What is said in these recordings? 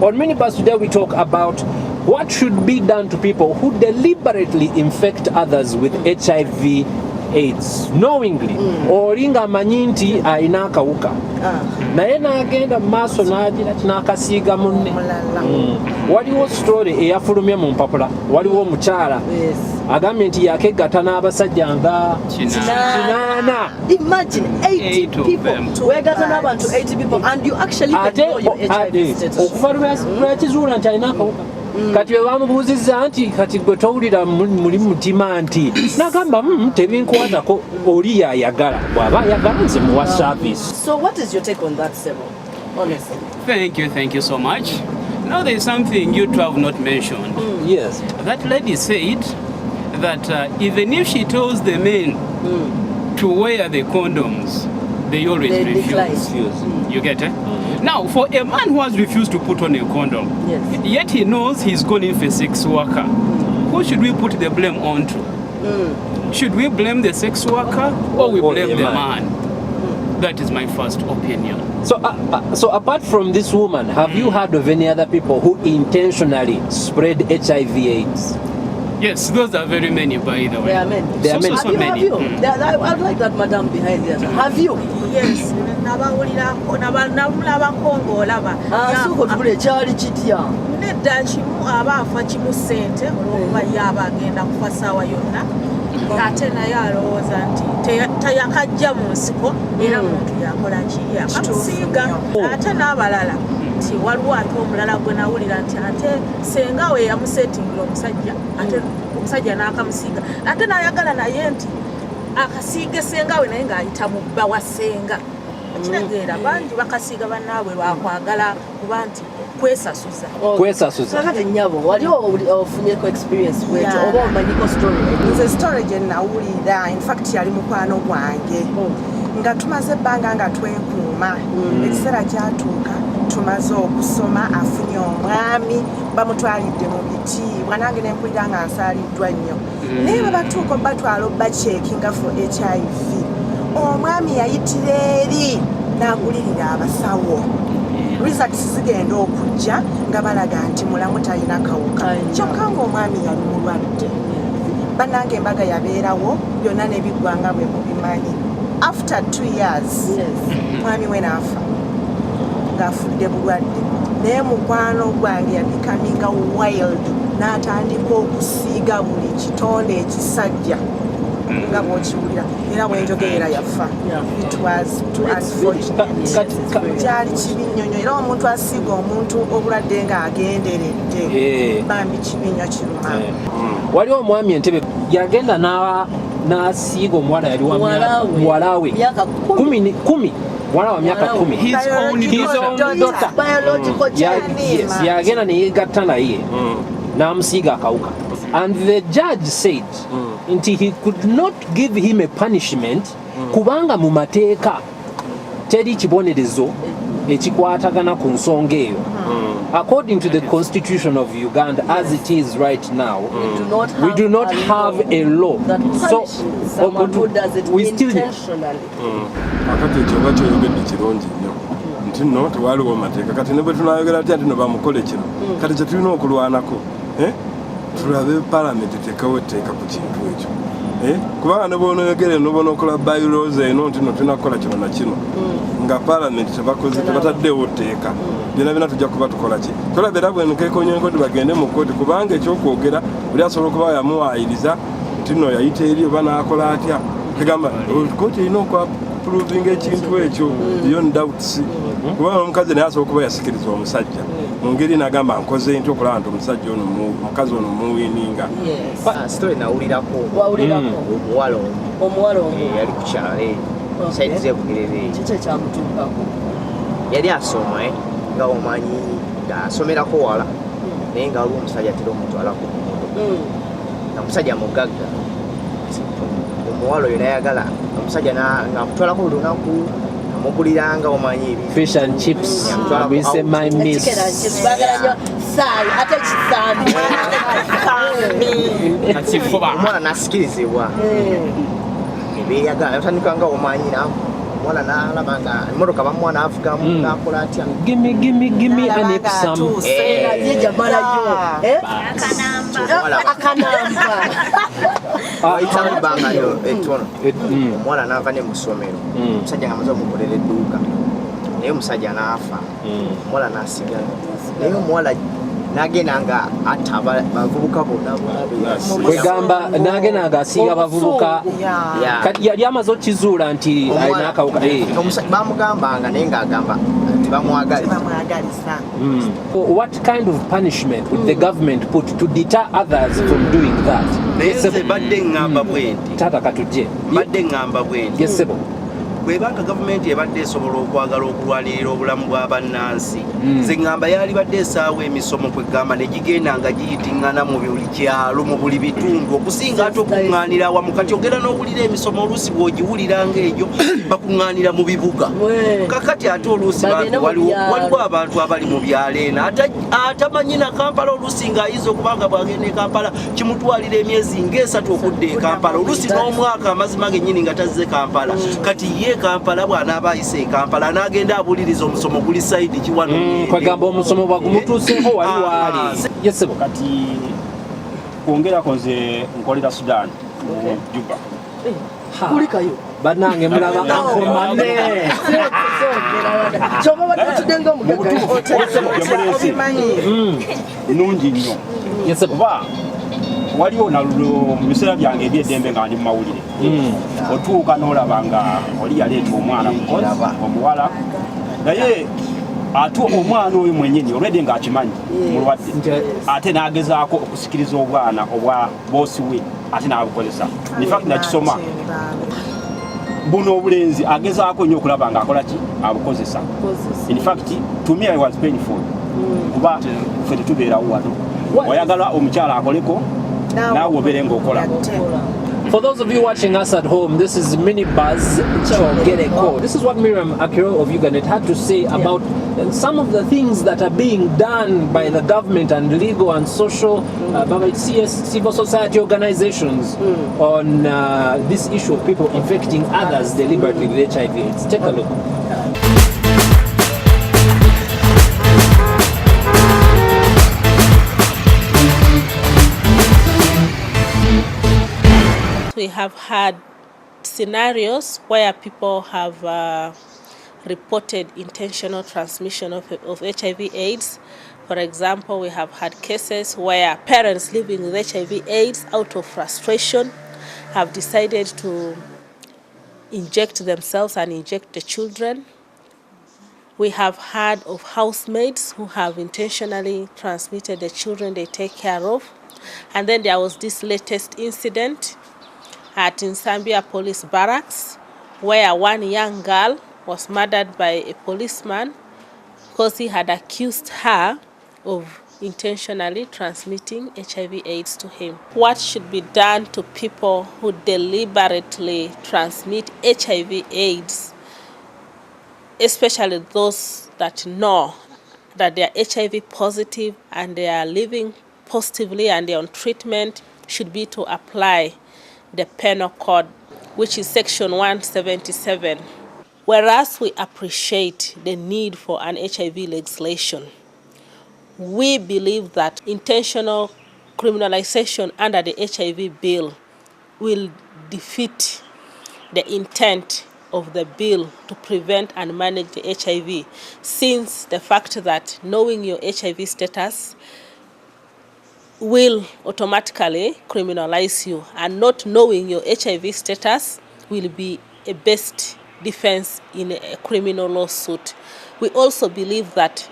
On Minibuzz today we talk about what should be done to people who deliberately infect others with HIV AIDS knowingly olinga amanyi nti alina akawuka naye n'agenda mu maaso n'agira n'akasiiga munne. Waliwo story eyafulumye mu mpapula, waliwo omukyala agambye nti yakeggata n'abasajja nga 8. Imagine 80 people. Wegatta n'abantu 80 people and you actually know your HIV status. Okuva lwekizuula nti alina akawuka. Kati bamubuuzizza nti kati gwe towulira muli mutima nti n'agamba tebinkwatako oli yayagala bw'aba ayagala nze muwa service. So what is your take on that, Sebo? Honestly. Thank you so much. Now there is something you two have not mentioned. Yes. That lady said that even if she tells the men to wear the condoms, they always refuse. You get it? Now, for a man who has refused to put on a condom, yet he knows he's gone in for a sex worker, who should we put the blame on to? Should we blame the sex worker or we blame the man? That is my first opinion. So apart from this woman, have you heard of any other people who intentionally spread HIV/AIDS? Yes, those are very many, by the way. There are many. There are many. Have you? I'd like that madam behind there. Have you? Yes. Suko tubule kyali kitya. Nedda kimu aba afa kimu ssente olw'okuba yaba agenda kufa ssaawa yonna ate naye alowooza nti tayakajja mu nsiko era muntu yakola ki yakamusiiga ate n'abalala nti waliwo ate omulala gwe nawulira nti ate senga we yamusetingira omusajja ate omusajja n'akamusiiga ate n'ayagala naye nti akasiige senga we naye ng'ayita mu bba wa senga kitegeera bangi bakasiiga bannaabwe lwakwagala kuba nti kwesasuza. Kati nnyabo wali ofunyeko experience bwekyo oba omanyiko story? Nze story gye nawulira in fact yali mukwano gwange nga tumaze ebbanga nga twekuuma ekiseera kyatuuka tumaze okusoma afunye omwami bamutwalidde mu bitiibwa nange nempulira nga nsaaliddwa nnyo naye babatuuka batwala obbacekinga for HIV omwami yayitira eri n'agulirira abasawo results zigenda okujja nga balaga nti mulamu talina kawuka kyokka ng'omwami yali mulwadde bannange embaga yabeerawo byonna nebiggwanga bwe mubimanyi after 2 years mwami we n'afa ng'afudde bulwadde naye mukwano gwange yabikaminga wild n'atandika okusiiga buli kitonde ekisajja nga bw'okiwulira era bwenjogerera yafa. It was too unfortunate. Kyali kibi nnyo nnyo era omuntu asiiga omuntu obulwadde ng'agenderedde bambi kibi nnyo kiruma. Waliwo omwami Entebbe yagenda n'asiiga omuwala yali wa muwala we 10 muwala wa myaka 10. His own daughter. Biological child. Yes, yagenda ne yegatta naye n'amusiiga akawuka. And the judge said he could not give him a punishment kubanga mu mateeka teri kibonerezo ekikwatagana ku nsonga eyo. According to the Constitution of Uganda as it is right now, we do not have a law that punishes someone who does it intentionally. Akati ekyo ky'oyogedde kirungi nnyo nti nno tewaliwo mateeka kati ne bwe tunayogera atya nti no bamukole kino kati kye tulina okulwanako tulabe palamenti tekawo etteeka ku kintu ekyo kubanga ne bw'onoyogere nobona okola bylaws eno nti no tulina kukola kino na kino nga palamenti tebataddewo etteeka byonna tujja kuba tukola ki tolabera bwenukeekonya enkodi bagende mu kkooti kubanga ekyokwogera buli asobola okuba yamuwaayiriza nti no yayita eri oba n'akola atya tegamba kkooti erina okwapuruvinga ekintu ekyo beyond doubts kubanga omukazi naye asobola okuba yasikiriza omusajja mu ngeri n'agamba nkoze nti okulaba nti omusajja ono omukazi ono muwininga. Story nawulirako omuwala yali ku kyalo saidi zebugerere kiki ekyamutuukako yali asoma nga omanyi ng'asomerako wala naye nga waliwo omusajja atera omutwalako omusajja mugagga omuwala oyo nayagala omusajja ng'amutwalako buli lunaku amuguliranga omanyi fish and chips abise my miss omwana nasikirizibwa nebeyagala natandika nga omanyi omuwala n'alaba nga emmotoka bamwana avugamu n'akola atya gimme an example. wayitamu ebbanga ettono omuwala n'ava ne mu ssomero omusajja nga amaze omukolera edduuka naye omusajja n'afa omuwala n'asigala naye omuwala n'agenda nga atta bavubuka bonna kwegamba n'agenda nga asiiga bavubuka yali amaze okkizuula nti alina akawuka bamugambanga naye ng'agamba tebamwagaliza. What kind of punishment would the government put to deter others from doing that? badde ngamba bwenti tata katujje badde ngamba bwenti yesebo bwebanga gavumenti ebadde esobola okwagala okulwanirira obulamu bw'abannansi nze ngamba yali badde esaawa emisomo kwegamba ne gigenda nga giyitiŋŋana mu buli kyalo mu buli bitundu okusinga ate okuŋŋaanira awamu kati ogera n'owulira emisomo oluusi bw'ogiwulira ng'egyo bakuŋŋaanira mu bibuga kakati ate oluusi waliwo abantu abali mu byalo eno atamanyi na Kampala oluusi ng'ayinza okubanga bw'agenda e Kampala kimutwalira emyezi ng'esatu okudda e Kampala oluusi n'omwaka amazima gennyini nga tazze Kampala kati ye Kampala bw'anaaba ayise e Kampala n'agenda abuliriza omusomo guli sayidi kiwano kwegamba omusomo bwagumutuuseeko wali waali yesebo kati kwongerako nze nkolera Sudan mu Juba kulikayo bannange mulaba ankomane kyoba batatudenga nungi nnyo oba waliwo nalulo mu biseera byange ebyeddembe nga ndi mu mawulire otuuka n'olaba nga oli yaleeta omwana omuwala naye ate omwana oyo mwennyini olwedde ng'akimanyi mulwadde ate n'agezaako okusikiriza obwana obwa boosi we ate n'abukozesa infact nakisoma buno obulenzi agezaako nnyo okulaba ng'akola ki abukozesa infact to me I was painful kuba ffe tetubeerawo wano oyagala omukyala akoleko naawe obeere ng'okola. For those of you watching us at home, this is Minibuzz Uganda. This is what Miriam Akiro of Uganda had to say about some of the things that are being done by the government and legal and social, by civil society organizations on this issue of people infecting others deliberately with HIV. Let's take a look. We have had scenarios where people have reported intentional transmission of HIV/AIDS. For example, we have had cases where parents living with HIV/AIDS out of frustration have decided to inject themselves and inject the children. We have heard of housemates who have intentionally transmitted the children they take care of. And then there was this latest incident at Nsambia Police Barracks, where one young girl was murdered by a policeman because he had accused her of intentionally transmitting HIV/AIDS to him. What should be done to people who deliberately transmit HIV/AIDS, especially those that know that they are HIV positive and they are living positively and they are on treatment, should be to apply the penal code, which is section 177. Whereas we appreciate the need for an HIV legislation, we believe that intentional criminalization under the HIV bill will defeat the intent of the bill to prevent and manage the HIV, since the fact that knowing your HIV status will automatically criminalize you, and not knowing your HIV status will be a best defense in a criminal lawsuit. We also believe that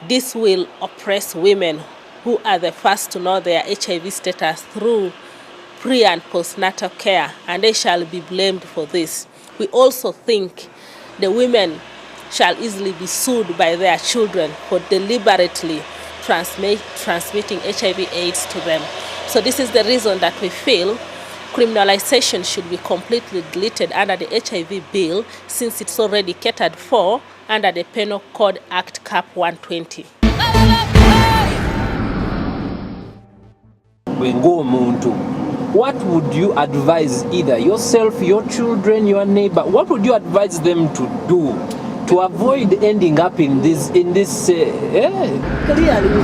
this will oppress women who are the first to know their HIV status through pre- and postnatal care, and they shall be blamed for this. We also think the women shall easily be sued by their children for deliberately transmitting HIV/AIDS to them. So this is the reason that we feel criminalization should be completely deleted under the HIV bill, since it's already catered for under the Penal Code Act Cap 120. Ng'omuntu what would you advise either yourself, your children, your neighbor? What would you advise them to do to avoid ending up in this? Clearly we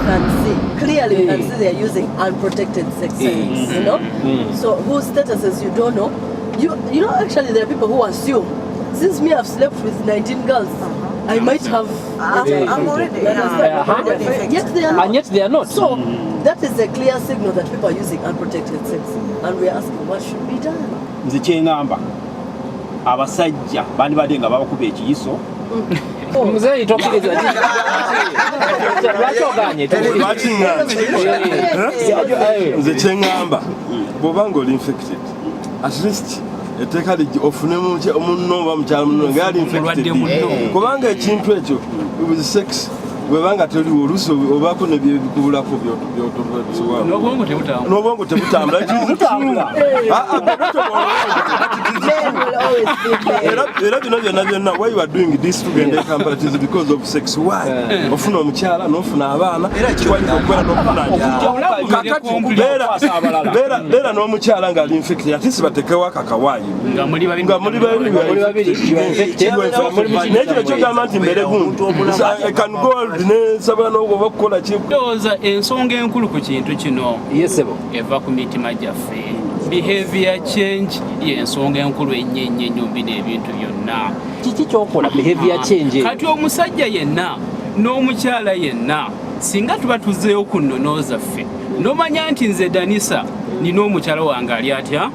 can see they're using unprotected sex cells, you know. So whose statuses you don't know. You know, actually there are people who assume, since me I've slept with 19 girls, I might have. I'm already. Yet they are not. And yet they are not. So that is a clear signal that people are using unprotected sex, and we are asking what should be done. Nze kyengamba abasajja bandibadde nga babakuba ekiyiso Mzee itokiriza lwaki oganye nze kyengamba bw'oba ng'oli infected at least etteeka ofunemu omunno oba mukyala munno nga yali infected kubanga ekintu ekyo with sex bwebanga toliwo oluusi obaako nebikubulako n'obwongo tebutambula era bino byonna why you are doing this tugenda ekampala it is because of sex. Why? Ofuna omukyala n'ofuna abaana kikwanyisa okubeera n'okubeera n'omukyala ng'ali infected ate si batekewo akakawaayi nga muli babiri n'ekiro kyogamba nti mbere gundu nesaba n'oba okukola ki ndowooza ensonga enkulu ku kintu kino eva ku mitima gyaffe. Behavior change y'ensonga enkulu ennyo bino ebintu byonna. Kiki kyokola behavior change? Kati omusajja yenna n'omukyala yenna singa tuba tuzzeeyo ku nnono zaffe n'omanya nti nze Danisa nina omukyala wange ali atya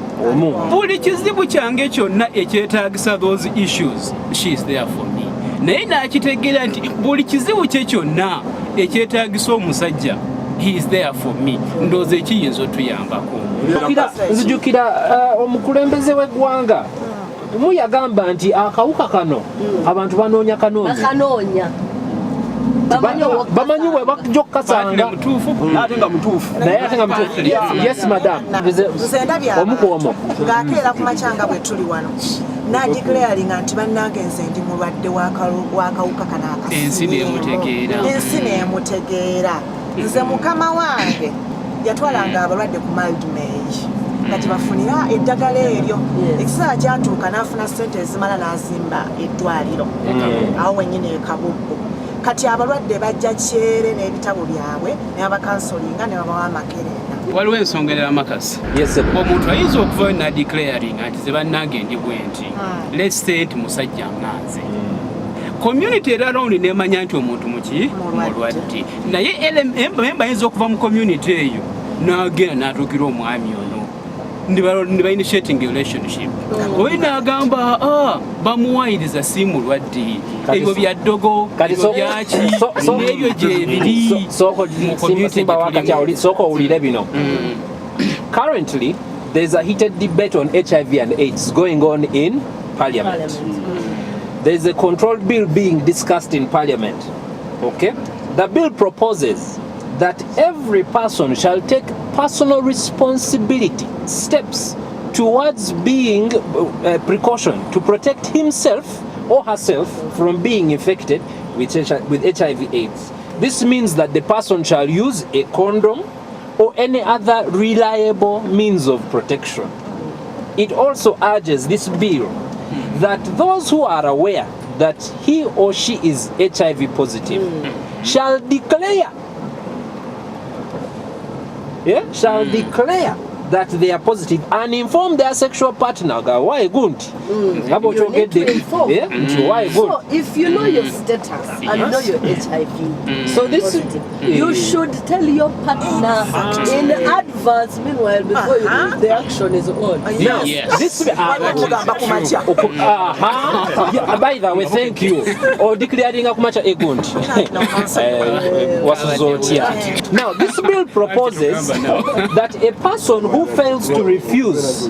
buli kizibu kyange kyonna ekyetaagisa those issues she is there for me. Naye n'akitegeera nti buli kizibu kye kyonna ekyetaagisa omusajja he is there for me. Ndowooza ekiyinza otuyambako. Nzijukira omukulembeze w'eggwanga mu yagamba nti akawuka kano abantu banoonya kanoonya bamanyi we bajja okukasanga ate nga mutuufu. Yes madam. Omukwomo ng'akeera ku makyanga bwe tuli wano n'adeclaringa nti bannange nze ndi mulwadde w'akawuka kano ensi n'emutegeera. Nze mukama wange yatwalanga abalwadde ku mild May kati bafunira eddagala eryo ekiseera kyatuuka n'afuna ssente ezimala n'azimba eddwaliro awo wennyini ekabubbu. Kati abalwadde bajja kyere n'ebitabo byabwe ne babakansolinga ne babawa amakerenda. Waliwo ensonga erala makasi. Omuntu ayinza okuvayo n'adeclaring nti ze bannange ndi bwe nti let's say nti musajja nganze community era around nemanya nti omuntu muki mulwadde naye memba ayinza okuva mu community eyo n'agenda n'atuukira omwami ono ndi ba initiating a relationship oyo n'agamba bamuwayiriza si mulwadde ebyo bya ddogo ebyo byaki n'ebyo gyebiri sooka owulire bino. Currently there is a heated debate on HIV and AIDS going on in Parliament. There is a controlled bill being discussed in Parliament. Okay? The bill proposes that every person shall take personal responsibility, steps towards being precaution to protect himself or herself from being infected with HIV/AIDS. This means that the person shall use a condom or any other reliable means of protection. It also urges this bill that those who are aware that he or she is HIV positive shall declare that they are positive and inform their sexual partner. Why good? So if you know your status and you know your HIV, so this you should tell your partner in advance. Meanwhile, before the action is on. This by the way, thank you. Or declaring akumacha egundi. Now this bill proposes that a person who fails to refuse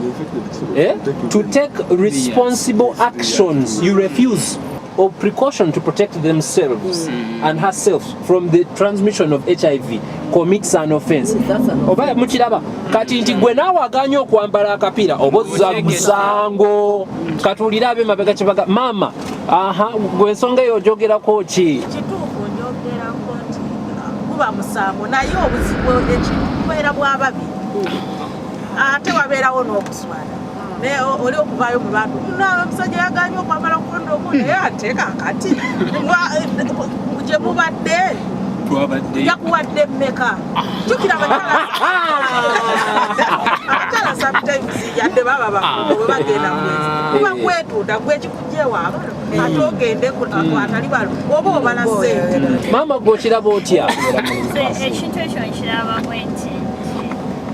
to take responsible actions, you refuse, or precaution to protect themselves and herself from the transmission of HIV, commits an offense. Oba mukiraba kati nti gwe naawe aganya okwambala akapiira obozza musango katulira abe mabega kibaga mama gwe ensonga eyo ogyogerako ki? Kituufu njogerako nti kuba musango naye obuzibu ekibeera bw'ababiri ate wabeerawo n'okuswala naye oli okuvaayo mu bantu omusajja yaganye okwambala kondomu naye ate kakati gye mubadde yakuwadde mmeka jukira abakyala sometimes yadde baba bakulu bwe bagenda kuba kwetuuta gwekikugyewaaba ate ogende atali balo oba obala ssente. Maama gw'okiraba otya? Ekintu ekyo nkiraba bwenti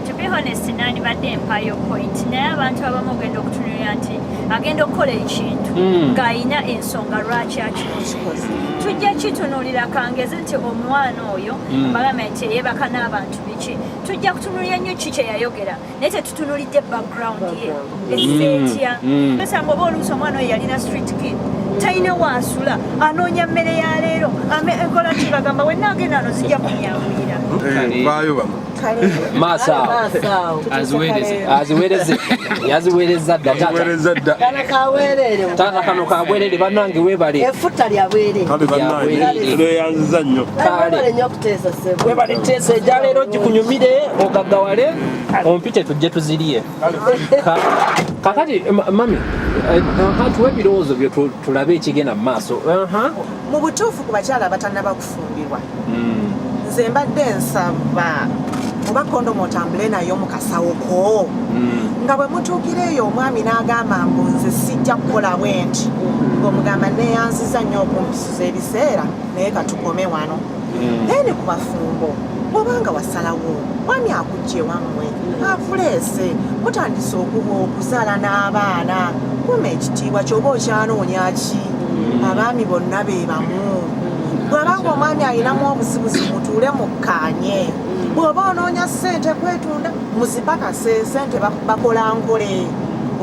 to be honest nandibadde empayo point naye abantu abamu ogenda okutunulira nti agenda okukola ekintu ng'ayina ensonga lwaki akikoze. Tujja kitunulira kangeze nti omwana oyo bagamba nti yeebaka n'abantu biki tujja kutunulira nnyo ki kye yayogera naye tetutunulidde background ye eseetya esanga oba oluusi omwana oyo yalina street kid talina waasula anoonya mmere ya leero enkola ti bagamba wenna agenda ano zijja kunyamwira Maasawo yaziweereza dda taata kano kabwerere bannange weebale efutta lyabwere yanziza nnyo webale teesa ejja leero gikunyumire ogaggawale ompite tujje tuzirye. Kakati mami tuwa ebirowoozo byo tulabe ekigenda mu maaso. Mu butuufu ku bakyala abatannaba kufumbirwa nze mbadde nsaba oba kondomu otambule nayo mu kasawo ko nga bwe mutuukira eyo omwami n'agamba mbu nze sijja kukola bwenti ng'omugamba neeyanziza nnyo okumpisuza ebiseera naye katukome wano naye ne ku bafumbo bw'obanga wasalawo mwami akujje wammwe akuleese mutandise okuzaala n'abaana kuma ekitiibwa ky'oba okyanoonya ki abaami bonna be bamu bw'abanga omwami alinamu obuzibuzi mutuule mukkaanye bw'oba onoonya ssente kwetunda muzipakase ssente bakola nkole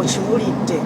okiwulidde.